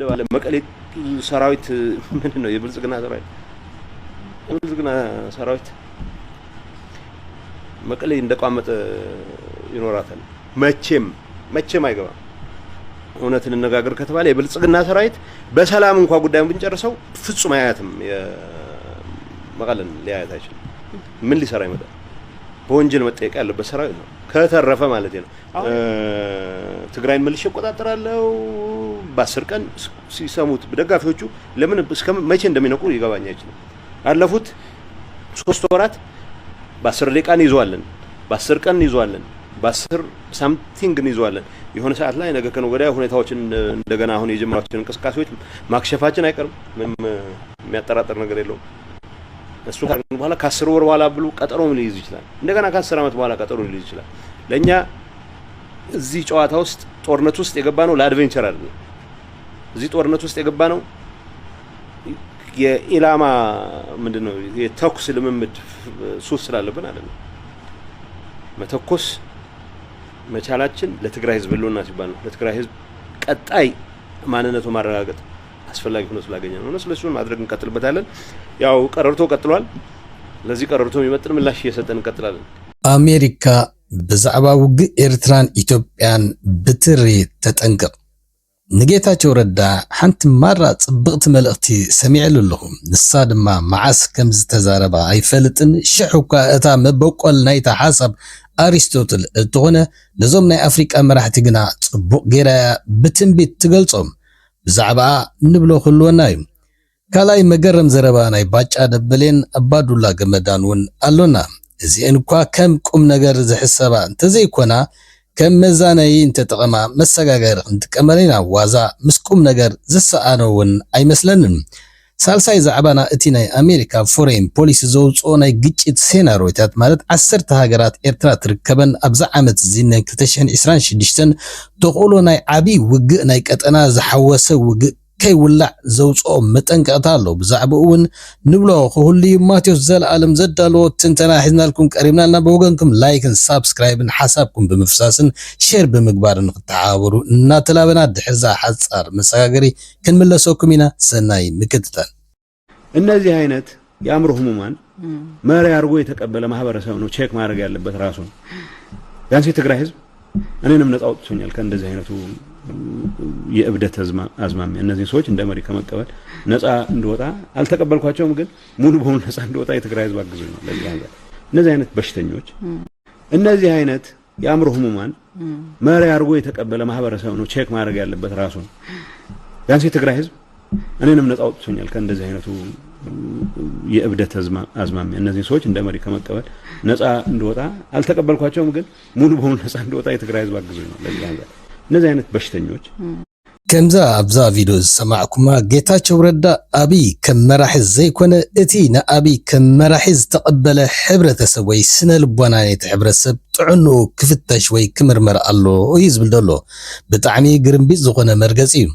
ደባለ መቀሌ ሰራዊት ምን ነው የብልጽግና ሰራዊት መቀሌ እንደቋመጠ ይኖራታል። መቼም አይገባም። እውነትን እንነጋገር ከተባለ የብልጽግና ሰራዊት በሰላም እንኳን ጉዳዩን ብንጨርሰው ፍጹም አያትም መቀለን ሊያያት አይችልም። ምን ሊሰራ ይመጣል? በወንጀል መጠየቅ ያለበት ሰራዊት ነው ከተረፈ ማለት ነው። ትግራይን መልሼ እቆጣጠራለሁ በ10 ቀን ሲሰሙት ደጋፊዎቹ ለምን እስከ መቼ እንደሚነቁ ይገባኝ አይችልም። አለፉት 3 ወራት በ10 ደቂቃ እንይዘዋለን፣ በ10 ቀን እንይዘዋለን፣ በ10 ሳምቲንግ እንይዘዋለን። የሆነ ሰዓት ላይ ነገ ከነገ ወዲያ ሁኔታዎችን እንደገና አሁን የጀመራቸው እንቅስቃሴዎች ማክሸፋችን አይቀርም። ምንም የሚያጠራጥር ነገር የለውም። እሱ ካረግን በኋላ ከ10 ወር በኋላ ብሉ ቀጠሮ ሊይዝ ይችላል። እንደገና ከ10 አመት በኋላ ቀጠሮ ሊይዝ ይችላል። ለኛ እዚህ ጨዋታ ውስጥ ጦርነት ውስጥ የገባ ነው ለአድቬንቸር አይደለም። እዚህ ጦርነት ውስጥ የገባ ነው የኢላማ ምንድነው የተኩስ ልምምድ ሱስ ስላለብን አይደለም። መተኮስ መቻላችን ለትግራይ ህዝብ ለውና ሲባል ነው። ለትግራይ ህዝብ ቀጣይ ማንነቱ ማረጋገጥ አስፈላጊ ሆኖ ስላገኘ ነው። ስለዚህ ማድረግ እንቀጥልበታለን። ያው ቀረርቶ ቀጥሏል። ለዚህ ቀረርቶ የሚመጥን ምላሽ እየሰጠን እንቀጥላለን። አሜሪካ በዛዕባ ውግእ ኤርትራን ኢትዮጵያን ብትሪ ተጠንቀቅ ንጌታቸው ረዳ ሓንቲ ማራ ጽብቕቲ መልእኽቲ ሰሚዕሉ ኣለኹ። ንሳ ድማ መዓስ ከም ዝተዛረባ ኣይፈልጥን። ሽሑኳ እታ መበቆል ናይታ ሓሳብ ኣሪስቶትል እትኾነ ነዞም ናይ ኣፍሪቃ መራሕቲ ግና ጽቡቕ ጌራ ብትንቢት ትገልጾም ብዛዕባ ንብሎ ክህልወና እዩ። ካልኣይ መገረም ዘረባ ናይ ባጫ ደበሌን ኣባዱላ ገመዳን እውን ኣሎና። እዚአን እኳ ከም ቁም ነገር ዝሕሰባ እንተዘይኮና ከም መዛነይ እንተጠቐማ መሰጋገር እንትቀመለና ዋዛ ምስ ቁም ነገር ዝሰኣነውን ኣይመስለንን። ሳልሳይ ዛዕባና እቲ ናይ አሜሪካ ፎሬን ፖሊሲ ዘውፅኦ ናይ ግጭት ሴናሪዮታት ማለት 10 ሃገራት ኤርትራ ትርከበን ኣብዛ ዓመት እዚ ናይ 2026 ተቆሎ ናይ ዓቢ ውግእ ናይ ቀጠና ዝሓወሰ ውግእ ከይውላዕ ዘውፅኦ መጠንቀቕታ ኣሎ። ብዛዕባኡ እውን ንብሎ ክህሉ ማቴዎስ ዘለዓለም ዘዳለዎ ትንተና ሒዝናልኩም ቀሪብናልና። በወገንኩም ላይክን ሳብስክራይብን ሓሳብኩም ብምፍሳስን ሼር ብምግባርን ክትተሓባበሩ እናተላበና ድሕዛ ሓጻር መሰጋገሪ ክንምለሰኩም ኢና። ሰናይ ምክትታል። እነዚህ አይነት የአእምሮ ህሙማን መሪ አድርጎ የተቀበለ ማህበረሰብ ነው ቼክ ማድረግ ያለበት ራሱ። ቢያንስ የትግራይ ህዝብ እኔንም ነፃ አውጥቶኛል ከእንደዚህ አይነቱ የእብደት አዝማሚያ። እነዚህ ሰዎች እንደ መሪ ከመቀበል ነፃ እንደወጣ አልተቀበልኳቸውም፣ ግን ሙሉ በሙሉ ነፃ እንደወጣ የትግራይ ህዝብ አግዞኝ ነው። ለዚህ ሀገር እነዚህ አይነት በሽተኞች፣ እነዚህ አይነት የአእምሮ ህሙማን መሪ አድርጎ የተቀበለ ማህበረሰብ ነው ቼክ ማድረግ ያለበት ራሱ። ቢያንስ የትግራይ ህዝብ እኔንም ነፃ አውጥቶኛል ከእንደዚህ አይነቱ የእብደት አዝማሚያ። እነዚህ ሰዎች እንደ መሪ ከመቀበል ነፃ እንደወጣ አልተቀበልኳቸውም፣ ግን ሙሉ በሙሉ ነፃ እንደወጣ የትግራይ ህዝብ አግዞኝ ነው። ለዚህ ሀገር እነዚህ አይነት በሽተኞች ከምዛ ኣብዛ ቪዲዮ ዝሰማዕኩማ ጌታቸው ረዳ አብይ ከም መራሒ ዘይኮነ እቲ ንአብይ ከም መራሒ ዝተቀበለ ሕብረተሰብ ወይ ስነ ልቦና ናይቲ ሕብረተሰብ ጥዕንኡ ክፍተሽ ወይ ክምርመር ኣሎ እዩ ዝብል ዘሎ ብጣዕሚ ግርምቢጥ ዝኾነ መርገፂ እዩ።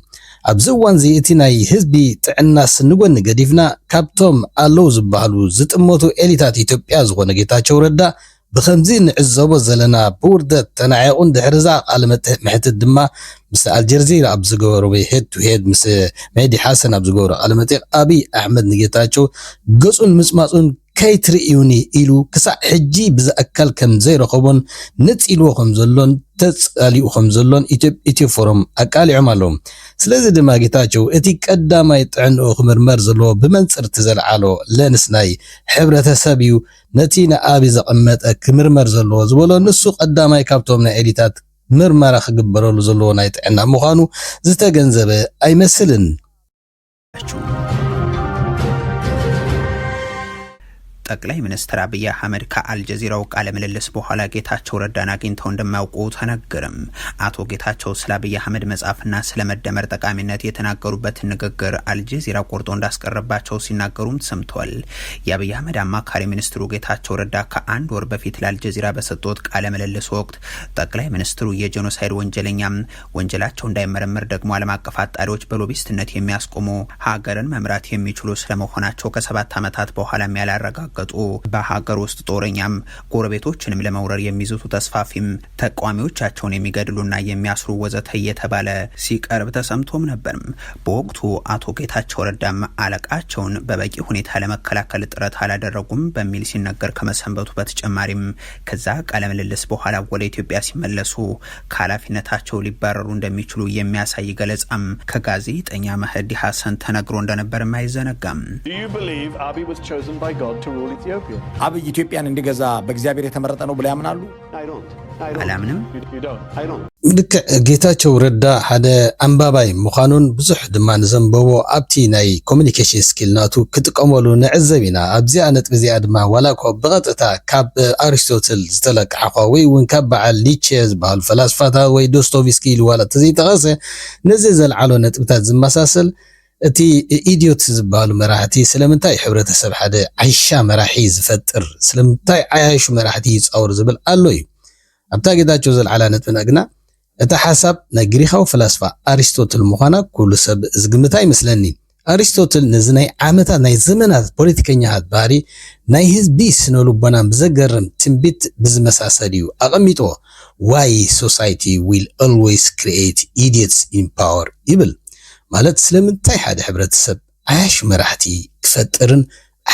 ኣብዚ እዋን እዚ እቲ ናይ ህዝቢ ጥዕና ስንጎኒ ገዲፍና ካብቶም ኣለው ዝበሃሉ ዝጥመቱ ኤሊታት ኢትዮጵያ ዝኾነ ጌታቸው ረዳ ብከምዚ ንዕዘቦ ዘለና ብውርደት ተናዒቁን ድሕርዛ ቃለ መሕትት ድማ ምስ አልጀዚራ ኣብ ዝገበሮ ሄድ ቱ ሄድ ምስ መህዲ ሓሰን ኣብ ዝገበሮ ቃለ መሕትት አብይ አሕመድ ንጌታቸው ገጹን ምጽማጹን ከይትርእዩኒ ኢሉ ክሳዕ ሕጂ ብዝኣካል ከም ዘይረኸቦን ነፂልዎ ከም ዘሎን ተጻሊኡ ከም ዘሎን ኢትዮ ፎረም ኣቃሊዖም ኣለዎም። ስለዚ ድማ ጌታቸው እቲ ቀዳማይ ጥዕንኡ ክምርመር ዘለዎ ብመንፅር ትዘለዓሎ ለንስናይ ሕብረተሰብ እዩ። ነቲ ንአብይ ዘቐመጠ ክምርመር ዘለዎ ዝበሎ ንሱ ቀዳማይ ካብቶም ናይ ኤሊታት ምርመራ ክግበረሉ ዘለዎ ናይ ጥዕና ምዃኑ ዝተገንዘበ ኣይመስልን። ጠቅላይ ሚኒስትር አብይ አህመድ ከአልጀዚራው ቃለ ምልልስ በኋላ ጌታቸው ረዳን አግኝተው እንደማያውቁ ተነገረም። አቶ ጌታቸው ስለ አብይ አህመድ መጻፍና ስለ መደመር ጠቃሚነት የተናገሩበትን ንግግር አልጀዚራ ቆርጦ እንዳስቀረባቸው ሲናገሩም ተሰምቷል። የአብይ አህመድ አማካሪ ሚኒስትሩ ጌታቸው ረዳ ከአንድ ወር በፊት ለአልጀዚራ በሰጡት ቃለ ምልልስ ወቅት ጠቅላይ ሚኒስትሩ የጄኖሳይድ ወንጀለኛም ወንጀላቸው እንዳይመረመር ደግሞ ዓለም አቀፍ አጣሪዎች በሎቢስትነት የሚያስቆሙ ሀገርን መምራት የሚችሉ ስለመሆናቸው ከ7 ዓመታት በኋላ ያላረጋገ አረጋገጡ። በሀገር ውስጥ ጦረኛም ጎረቤቶችንም ለመውረር የሚይዙት ተስፋፊም ተቃዋሚዎቻቸውን የሚገድሉና የሚያስሩ ወዘተ እየተባለ ሲቀርብ ተሰምቶም ነበርም። በወቅቱ አቶ ጌታቸው ረዳም አለቃቸውን በበቂ ሁኔታ ለመከላከል ጥረት አላደረጉም በሚል ሲነገር ከመሰንበቱ በተጨማሪም ከዛ ቃለ ምልልስ በኋላ ወደ ኢትዮጵያ ሲመለሱ ከኃላፊነታቸው ሊባረሩ እንደሚችሉ የሚያሳይ ገለጻም ከጋዜጠኛ መህዲ ሐሰን ተነግሮ እንደነበር አይዘነጋም። አብይ ኢትዮጵያን እንዲገዛ በእግዚአብሔር የተመረጠ ነው ብለው ያምናሉ? አላምንም። ልክዕ ጌታቸው ረዳ ሓደ አንባባይ ምዃኑን ብዙሕ ድማ ንዘንበቦ ኣብቲ ናይ ኮሚኒኬሽን ስኪል ናቱ ክጥቀመሉ ንዕዘብ ኢና። ኣብዚኣ ነጥቢ እዚኣ ድማ ዋላ እኳ ብቐጥታ ካብ ኣሪስቶትል ዝተለቅሐ ወይ እውን ካብ በዓል ኒቼ ዝበሃሉ ፈላስፋታት ወይ ዶስቶቭስኪ ኢሉ ዋላ ተዘይጠቐሰ ነዚ ዘለዓሎ ነጥብታት ዝመሳሰል እቲ ኢዲዮት ዝበሃሉ መራሕቲ ስለምንታይ ሕብረተሰብ ሓደ ዓይሻ መራሒ ዝፈጥር ስለምንታይ ዓይሹ መራሕቲ ይፃወር ዝብል ኣሎ እዩ። ኣብታ ጌታቸው ዘለዓላ ነጥብና ግና እቲ ሓሳብ ናይ ግሪኻዊ ፈላስፋ ኣሪስቶትል ምዃና ኩሉ ሰብ ዝግምታ ይመስለኒ። ኣሪስቶትል ነዚ ናይ ዓመታት ናይ ዘመናት ፖለቲከኛታት ባህሪ ናይ ህዝቢ ስነ ልቦናን ብዘገርም ትንቢት ብዝመሳሰል እዩ ኣቐሚጥዎ። ዋይ ሶሳይቲ ዊል ኦልዌይስ ክሪኤት ኢዲየትስ ኢን ፓወር ይብል ማለት ስለምንታይ ሓደ ሕብረተሰብ ዓይሽ መራሕቲ ክፈጥርን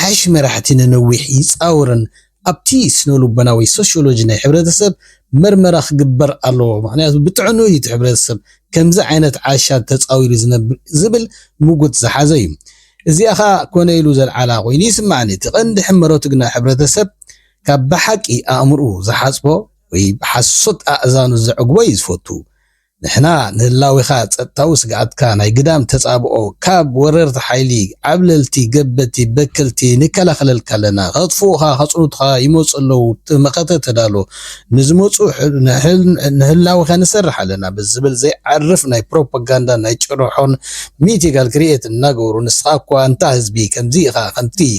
ዓይሽ መራሕቲ ንነዊሕ ይፃውርን ኣብቲ ስነ ልቦናዊ ሶሽዮሎጂ ናይ ሕብረተሰብ መርመራ ክግበር ኣለዎ። ምክንያቱ ብጥዕኑ እቲ ሕብረተሰብ ከምዚ ዓይነት ዓሻት ተፃዊሩ ዝነብር ዝብል ምጉት ዝሓዘ እዩ። እዚኣኻ ኮነ ኢሉ ዘለዓላ ኮይኑ ይስማዕኒ። እቲ ቀንዲ ሕመረቱ ግና ሕብረተሰብ ካብ ብሓቂ ኣእምርኡ ዝሓፅቦ ወይ ብሓሶት ኣእዛኑ ዘዕግቦ እዩ ዝፈቱ። ንሕና ንህላዊኻ ፀጥታዊ ስግኣትካ ናይ ግዳም ተፃብኦ ካብ ወረርቲ ሓይሊ ዓብለልቲ ገበቲ በክልቲ ንከላኸለልካ ኣለና። ከጥፍኡኻ ከፅኑትኻ ይመፁ ኣለው መቐተ ተዳሎ ንዝመፁ ንህላዊኻ ንሰርሕ ኣለና ብዝብል ዘይዓርፍ ናይ ፕሮፓጋንዳ ናይ ጭርሖን ሚቲጋል ክሪኤት እናገበሩ ንስኻ እኳ እንታ ህዝቢ ከምዚ ኢኻ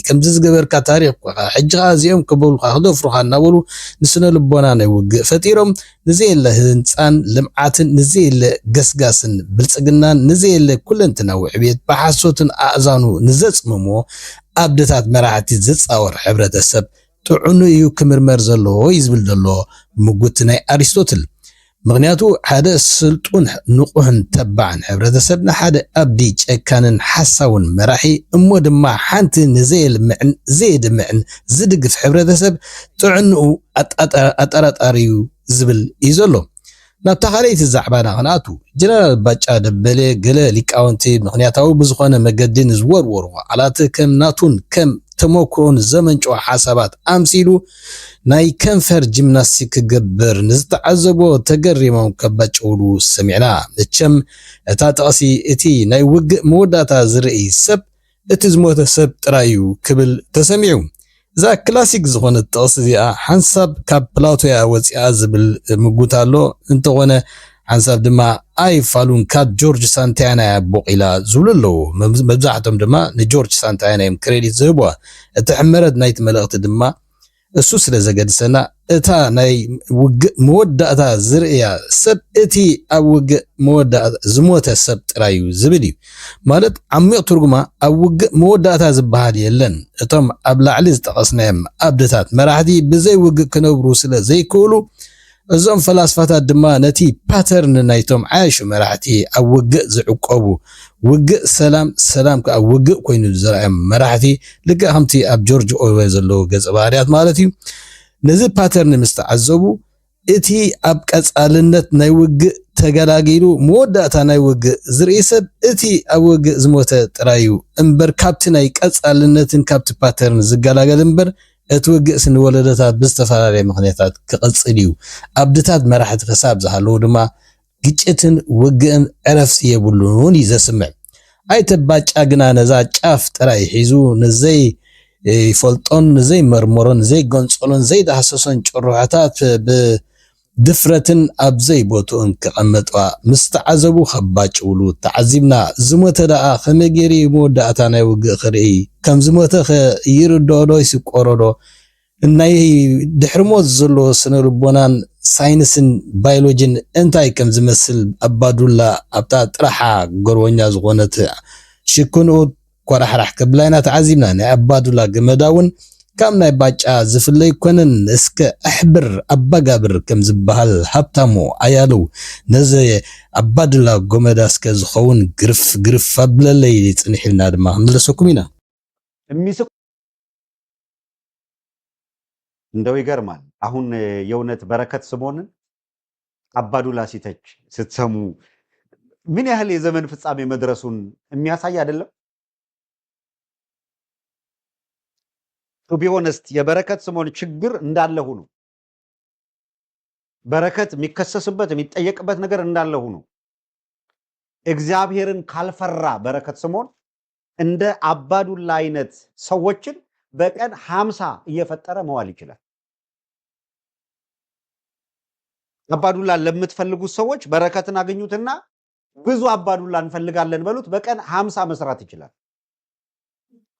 ከምዚ ዝገበርካ ታሪክ እኳ ሕጂኻ እዚኦም ክበሉካ ክደፍሩኻ እናበሉ ንስነ ልቦና ናይ ውግእ ፈጢሮም ንዘየለ ህንፃን ልምዓትን ንዘየለ ገስጋስን ብልፅግናን ንዘየለ ኩለንትናዊ ዕብየት ብሓሶትን ኣእዛኑ ንዘፅምሞ ኣብደታት መራሕቲ ዝፃወር ሕብረተሰብ ጥዑኑ እዩ ክምርመር ዘለዎ ይዝብል ዘሎ ምጉት ናይ ኣሪስቶትል። ምክንያቱ ሓደ ስልጡን ንቁሕን ተባዕን ሕብረተሰብ ንሓደ ኣብዲ ጨካንን ሓሳውን መራሒ እሞ ድማ ሓንቲ ንዘየልምዕን ዘየድምዕን ዝድግፍ ሕብረተሰብ ጥዕንኡ ኣጠራጣሪ እዩ ዝብል እዩ ዘሎ። ናብታ ካልአይቲ ዛዕባና ክንኣቱ ጀነራል ባጫ ደበለ ገለ ሊቃውንቲ ምክንያታዊ ብዝኾነ መገዲ ንዝወርወሩ ቃላት ከም ናቱን ከም ተመክሮን ዘመንጭዋ ሓሳባት ኣምሲሉ ናይ ከንፈር ጂምናስቲክ ክገብር ንዝተዓዘቦ ተገሪሞም ከባጭውሉ ሰሚዕና። መቸም እታ ጠቕሲ እቲ ናይ ውግእ መወዳእታ ዝርኢ ሰብ እቲ ዝሞተ ሰብ ጥራይ እዩ ክብል ተሰሚዑ። እዛ ክላሲክ ዝኾነ ጠቕሲ እዚኣ ሓንሳብ ካብ ፕላቶያ ወፂኣ ዝብል ምጉት ኣሎ። እንተኾነ ሓንሳብ ድማ ኣይፋሉን ካብ ጆርጅ ሳንታያና ቦቂላ ዝብሉ ኣለዉ። መብዛሕቶም ድማ ንጆርጅ ሳንታያና እዮም ክሬዲት ዝህብዋ። እቲ ሕመረት ናይቲ መልእኽቲ ድማ እሱ ስለ ዘገድሰና እታ ናይ ውግእ መወዳእታ ዝርእያ ሰብ እቲ ኣብ ውግእ መወዳእታ ዝሞተ ሰብ ጥራይ እዩ ዝብል እዩ። ማለት ዓሚቕ ትርጉማ ኣብ ውግእ መወዳእታ ዝበሃል የለን። እቶም ኣብ ላዕሊ ዝጠቐስናዮም ኣብደታት መራሕቲ ብዘይ ውግእ ክነብሩ ስለ ዘይክእሉ እዞም ፈላስፋታት ድማ ነቲ ፓተርን ናይቶም ዓያሹ መራሕቲ ኣብ ውግእ ዝዕቀቡ ውግእ ሰላም ኣብ ውግእ ኮይኑ ዝረአዮም መራሕቲ ልክዕ ከምቲ ኣብ ጆርጅ ኦርዌል ዘለዎ ገፀ ባህርያት ማለት እዩ ነዚ ፓተርን ምስ ተዓዘቡ እቲ ኣብ ቀፃልነት ናይ ውግእ ተገላጊሉ መወዳእታ ናይ ውግእ ዝርኢ ሰብ እቲ ኣብ ውግእ ዝሞተ ጥራይ እዩ እምበር ካብቲ ናይ ቀፃልነትን ካብቲ ፓተርን ዝገላገል እምበር እቲ ውግእ ስንወለደታት ብዝተፈላለየ ምክንያታት ክቕፅል እዩ። ኣብድታት መራሕቲ ክሳብ ዝሃለዉ ድማ ግጭትን ውግእን ዕረፍቲ የብሉን እዩ ዘስምዕ። ኣይተባጫ ግና ነዛ ጫፍ ጥራይ ሒዙ ንዘይ ይፈልጦን ንዘይ መርመሮን ዘይ ገንፀሎን ዘይ ዳሃሰሶን ጭሩሕታት ብድፍረትን ኣብ ዘይ ቦቱን ክቐመጧ ምስ ተዓዘቡ ከባጭውሉ ተዓዚብና ዝሞተ ደኣ ከመይ ገይሩ መወዳእታ ናይ ውግእ ክርኢ ከም ዝሞተ ይርድኦዶ ይስቆሮዶ ናይ ድሕርሞት ዘሎ ስነ ልቦናን ሳይንስን ባዮሎጂን እንታይ ከም ዝመስል ኣባዱላ ኣብታ ጥራሓ ጎርወኛ ዝኾነት ሽኩንኡ ኮራሕራሕ ከብላይና ተዓዚብና ናይ ኣባዱላ ገመዳውን كم ناي باچا زفلي كونن اسك احبر ابغابر كم زبحال حبتامو ايالو نزي ابادلا غومداسك زخون غرف فبللي صنحلنا دما ملسكم የሚስቁ እንደው ይገርማል። አሁን የእውነት በረከት ስምዖንን አባዱላ ሲተች ስትሰሙ ምን ያህል የዘመን ፍጻሜ መድረሱን የሚያሳይ አይደለም? ቱ ቢ ሆነስት የበረከት ስምዖን ችግር እንዳለ ሆኖ በረከት የሚከሰስበት የሚጠየቅበት ነገር እንዳለ ሆኖ እግዚአብሔርን ካልፈራ በረከት ስምዖን እንደ አባዱላ አይነት ሰዎችን በቀን 50 እየፈጠረ መዋል ይችላል። አባዱላ ለምትፈልጉት ሰዎች በረከትን አገኙትና ብዙ አባዱላ እንፈልጋለን በሉት፣ በቀን 50 መስራት ይችላል።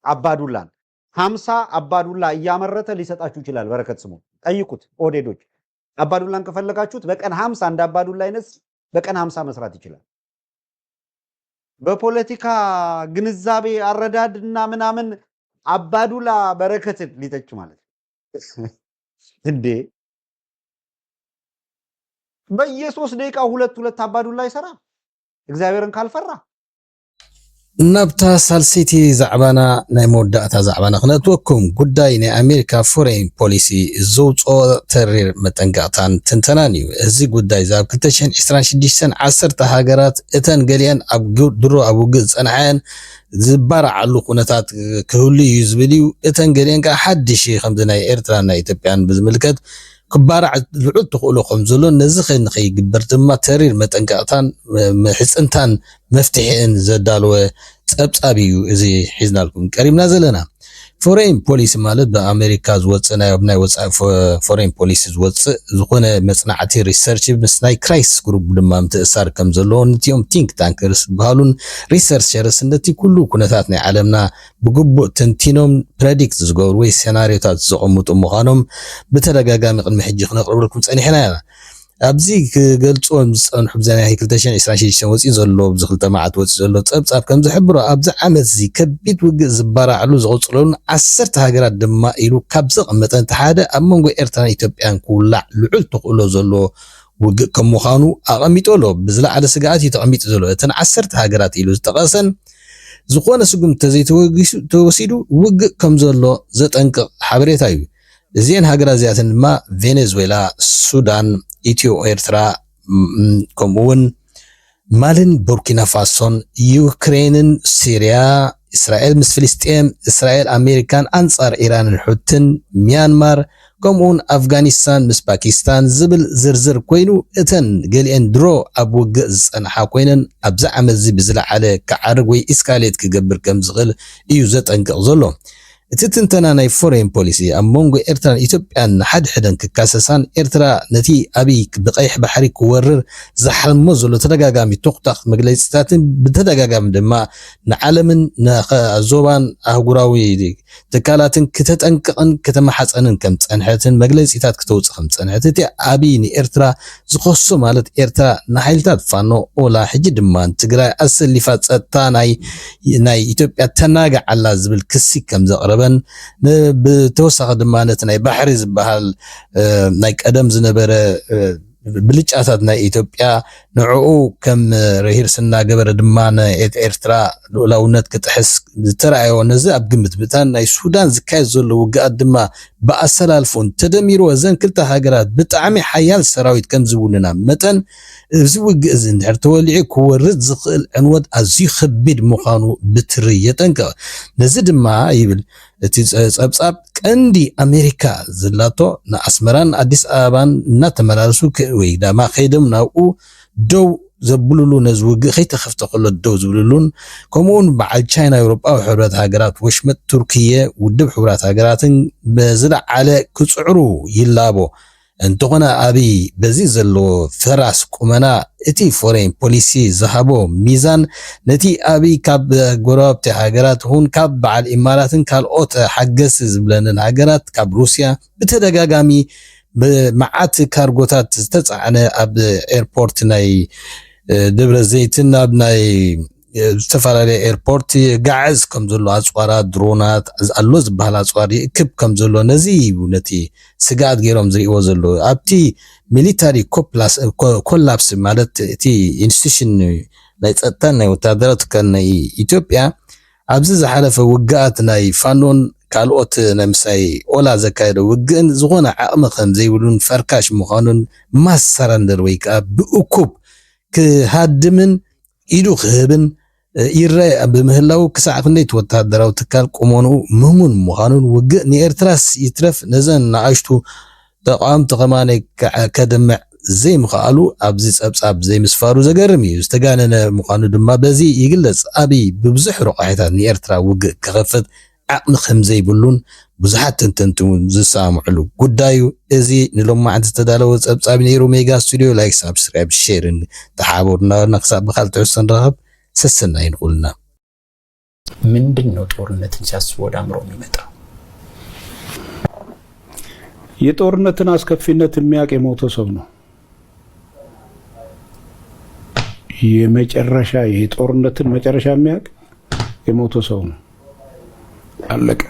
አባዱላን 50 አባዱላ እያመረተ ሊሰጣችሁ ይችላል። በረከት ስምዖን ጠይቁት። ኦዴዶች አባዱላን ከፈለጋችሁት በቀን 50 እንደ አባዱላ አይነት በቀን 50 መስራት ይችላል። በፖለቲካ ግንዛቤ አረዳድና ምናምን አባዱላ በረከትን ሊተች ማለት እንዴ! በየ3 ደቂቃ ሁለት አባዱላ ይሰራ እግዚአብሔርን ካልፈራ። ናብታ ሳልሲቲ ዛዕባና ናይ መወዳእታ ዛዕባና ክነትወኩም ጉዳይ ናይ ኣሜሪካ ፎሬን ፖሊሲ ዘውፅኦ ተሪር መጠንቀቕታን ትንተናን እዩ። እዚ ጉዳይ ዛብ 2026 10 ሃገራት እተን ገሊአን ኣብ ድሮ ኣብ ውግእ ፀንሐን ዝባርዓሉ ኩነታት ክህሉ እዩ ዝብል እዩ። እተን ገሊአን ከዓ ሓድሽ ከምዚ ናይ ኤርትራን ናይ ኢትዮጵያን ብዝምልከት ክባርዕ ልዑል ትኽእሉ ከም ዘሎ ነዚ ንኸይግበር ድማ ተሪር መጠንቀቕታን ሕፅንታን መፍትሒን ዘዳለወ ፀብፃብ እዩ እዚ ሒዝናልኩም ቀሪብና ዘለና። ፎሬን ፖሊሲ ማለት በአሜሪካ ዝወፅእ ናይ ወፃኢ ፎሬን ፖሊሲ ዝወፅእ ዝኾነ መፅናዕቲ ሪሰርች ምስ ናይ ክራይሲስ ግሩፕ ድማ ምትእሳር ከም ዘለዎ ነቲኦም ቲንክ ታንከርስ ዝበሃሉን ሪሰርቸርስ ነቲ ኩሉ ኩነታት ናይ ዓለምና ብግቡእ ተንቲኖም ፕሬዲክት ዝገብሩ ወይ ሴናሪዮታት ዘቐምጡ ምዃኖም ብተደጋጋሚ ቅድሚ ሕጂ ክነቕርበልኩም ፀኒሕና ኢና። ኣብዚ ክገልጾም ዝፀንሑ ብዘናይ 2026 ወፂኡ ዘሎ ብዝክልተ መዓልቲ ወፂኡ ዘሎ ፀብፃብ ከም ዝሕብሮ ኣብዚ ዓመት እዚ ከቢድ ውግእ ዝባርዓሉ ዝቕፅለሉን 10 ሃገራት ድማ ኢሉ ካብ ዘቐመጠ እቲ ሓደ ኣብ መንጎ ኤርትራን ኢትዮጵያን ክውላዕ ልዑል ተኽእሎ ዘለዎ ውግእ ከም ምዃኑ ኣቐሚጡ ኣሎ። ብዝለዓለ ስግኣት እዩ ተቐሚጡ ዘሎ። እተን 10 ሃገራት ኢሉ ዝጠቐሰን ዝኾነ ስጉም ተወሲዱ ውግእ ከም ዘሎ ዘጠንቅቕ ሓበሬታ እዩ። እዚአን ሃገራት እዚኣተን ድማ ቬኔዙዌላ፣ ሱዳን፣ ኢትዮ ኤርትራ ከምኡውን ማልን፣ ቡርኪና ፋሶን፣ ዩክሬንን፣ ሲሪያ፣ እስራኤል ምስ ፍልስጤም፣ እስራኤል ኣሜሪካን ኣንጻር ኢራንን ሕትን፣ ሚያንማር ከምኡውን ኣፍጋኒስታን ምስ ፓኪስታን ዝብል ዝርዝር ኮይኑ እተን ገሊአን ድሮ ኣብ ውግእ ዝፀንሓ ኮይነን ኣብዚ ዓመት እዚ ብዝለዓለ ክዓርግ ወይ ኢስካሌት ክገብር ከም ዝኽእል እዩ ዘጠንቅቕ ዘሎ። እቲ ትንተና ናይ ፎሬን ፖሊሲ ኣብ መንጎ ኤርትራን ኢትዮጵያን ሓድሕደን ክካሰሳን ኤርትራ ነቲ ኣብይ ብቀይሕ ባሕሪ ክወርር ዝሓልሞ ዘሎ ተደጋጋሚ ቶክታክ መግለፂታትን ብተደጋጋሚ ድማ ንዓለምን ዞባን ኣህጉራዊ ትካላትን ክተጠንቅቕን ከተመሓፀንን ከም ፀንሐትን መግለፂታት ክተውፅእ ከም ፀንሐት እቲ ኣብይ ንኤርትራ ዝኸሶ ማለት ኤርትራ ንሓይልታት ፋኖ ኦላ ሕጂ ድማ ትግራይ ኣሰሊፋ ፀጥታ ናይ ኢትዮጵያ ተናግዓላ ዝብል ክሲ ከም ዘቕረበን ብተወሳኺ ድማ ነቲ ናይ ባሕሪ ዝበሃል ናይ ቀደም ዝነበረ ብልጫታት ናይ ኢትዮጵያ ንዕኡ ከም ርሂርስና ገበረ ድማ ኤርትራ ልኡላውነት ክጥሕስ ዝተረኣዮ ነዚ ኣብ ግምት ብእታን ናይ ሱዳን ዝካየድ ዘሎ ውግኣት ድማ ብኣሰላልፎን ተደሚሮ እዘን ክልተ ሃገራት ብጣዕሚ ሓያል ሰራዊት ከም ዝውንና መጠን እዚ ውግእ እዚ እንድሕር ተወሊዑ ክወርድ ዝኽእል ዕንወት ኣዝዩ ከቢድ ምዃኑ ብትሪ የጠንቅቕ። ነዚ ድማ ይብል እቲ ፀብፃብ ቀንዲ ኣሜሪካ ዝላቶ ንኣስመራን ኣዲስ ኣበባን እናተመላለሱ ወይ ድማ ከይዶም ናብኡ ደው ዘብልሉ ነዚ ውግእ ከይተኸፍተ ከሎ ደው ዝብልሉን ከምኡውን በዓል ቻይና ኤውሮጳዊ ሕብረት ሃገራት ወሽመጥ ቱርክየ ውድብ ሕብራት ሃገራትን ብዝለዓለ ክፅዕሩ ይላቦ እንተኾነ ኣብይ በዚ ዘለዎ ፍራስ ቁመና እቲ ፎሬን ፖሊሲ ዝሃቦ ሚዛን ነቲ ኣብይ ካብ ጎረባብቲ ሃገራት ይኹን ካብ በዓል ኢማራትን ካልኦት ሓገዝ ዝብለንን ሃገራት ካብ ሩስያ ብተደጋጋሚ ብመዓት ካርጎታት ዝተፃዕነ ኣብ ኤርፖርት ናይ ደብረ ዘይትን ኣብ ናይ ዝተፈላለዩ ኤርፖርት ጋዕዝ ከም ዘሎ ኣጽዋራት ድሮናት ኣሎ ዝበሃል ኣጽዋር ይእክብ ከም ዘሎ ነዚ ነቲ ስጋት ገይሮም ዝርእዎ ዘሎ ኣብቲ ሚሊታሪ ኮላፕስ ማለት እቲ ኢንስቲትዩሽን ናይ ጸጥታን ናይ ወታደራት ናይ ኢትዮጵያ ኣብዚ ዝሓለፈ ውግኣት ናይ ፋኖን ካልኦት ንምሳይ ኦላ ዘካየደ ውግእን ዝኾነ ዓቕሚ ከም ዘይብሉን ፈርካሽ ምዃኑን ማስ ሰረንደር ወይ ከዓ ብእኩብ ክሃድምን ኢዱ ክህብን ይረአ ብምህላው ክሳዕ ክንደይ ወታደራዊ ትካል ቁመኑ ምሙን ምዃኑን ውግእ ንኤርትራስ ይትረፍ ነዘን ንኣሽቱ ተቃዋምቲ ከማነይ ከደምዕ ዘይምኽኣሉ ኣብዚ ጸብጻብ ዘይምስፋሩ ዘገርም እዩ ዝተጋነነ ምዃኑ ድማ በዚ ይግለጽ ኣብይ ብብዙሕ ርቋሒታት ንኤርትራ ውግእ ክኸፍት ዓቕሚ ከም ዘይብሉን ብዙሓት ተንተንትን ዝሰማምዕሉ ጉዳዩ እዚ ንሎማዓንቲ ዝተዳለወ ጸብጻብ ነይሩ ሜጋ ስቱድዮ ላይክ ሳብስክራይብ ሼርን ተሓባሩና ክሳብ ብካልእ ትሕዝቶ ንረኸብ ሰሰና ይንቁልና ምንድን ነው ጦርነትን ሲያስብ ወደ አእምሮ የሚመጣው? የጦርነትን አስከፊነት የሚያውቅ የሞተ ሰው ነው። የመጨረሻ የጦርነትን መጨረሻ የሚያውቅ የሞተ ሰው ነው። አለቀ።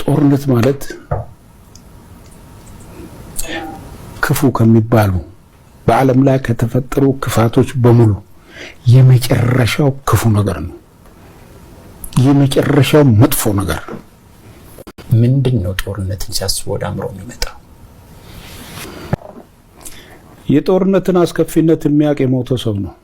ጦርነት ማለት ክፉ ከሚባሉ በዓለም ላይ ከተፈጠሩ ክፋቶች በሙሉ የመጨረሻው ክፉ ነገር ነው። የመጨረሻው መጥፎ ነገር። ምንድን ነው ጦርነትን ሲያስብ ወደ አእምሮ የሚመጣው? የጦርነትን አስከፊነት የሚያውቅ የሞተ ሰው ነው።